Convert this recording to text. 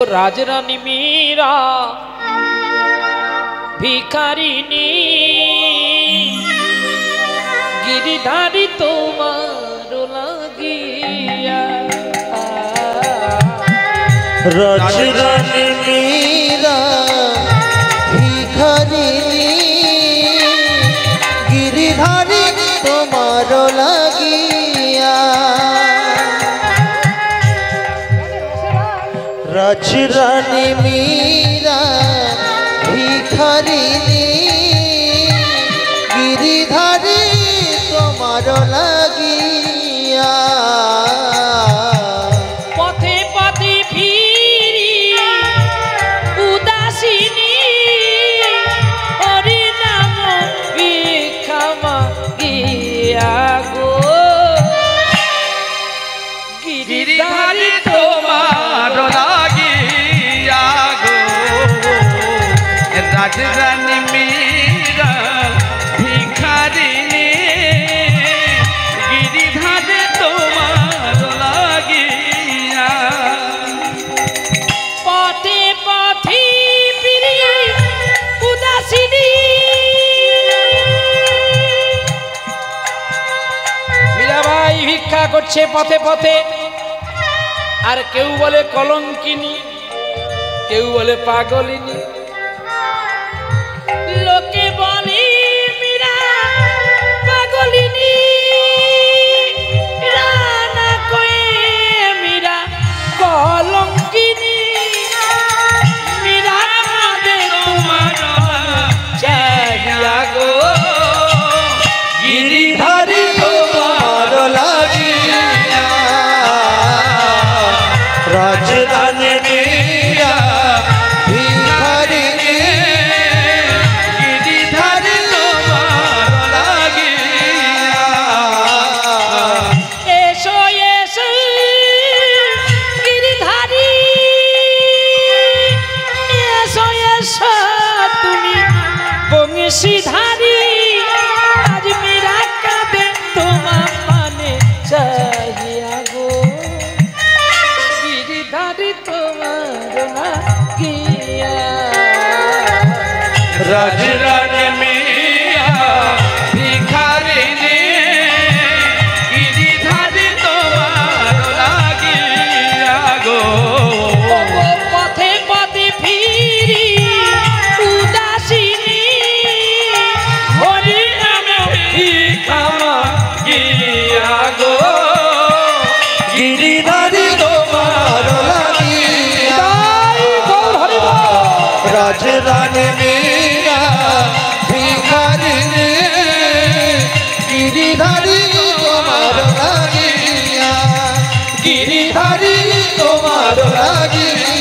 राजरानी मीरा भिखारिनी गिरिधारी तोमार लागिया। राजरानी मीरा भिखारिनी गिरिधारी तोमार लागिया। राजरानी मीरा भिखारिनी गिरिधारी तोमार लागिया। पथे पथे फिरी उदासीनी हरि नाम भिक्षा मागिया गो। गिरिधारी तोमार राजरानी मीरा भिखारिनी गिरिधारी तोमार लागिया। पथे पथे फिरी उदासीनी मीरा भाई भिक्षा करছে পথে পথে। আর কেউ বলে কলঙ্কিনী, কেউ বলে পাগলিনী। লোকে বলে মীরা পাগলিনী, রানা কয়ে মীরা কলঙ্কিনী। মীরা কাঁদে তোমার চাহিয়া গো। गिरिधारी तोमार लागिया। राजरानी मीरा भिखारिनी गिरिधारी तोमार लागिया। एसो एसो गिरिधारी, एसो एसो তুমি বংশীধারী। আজ মীরা কাঁদে তোমার পানে চাহিয়া গো। गिरिधारी তোমার লাগিয়া। राजरानी मीरा भिखारिनी गिरिधारी तोमार लागिया गो। पथे पथे फिरी उदासीनी हरि नाम भिक्षा मागिया गो। गिरिधारी तोमार लागिया। राजरानी मीरा भिखारिनी गिरिधारी तोमार लागिया। गिरिधारी तोमार लागिया।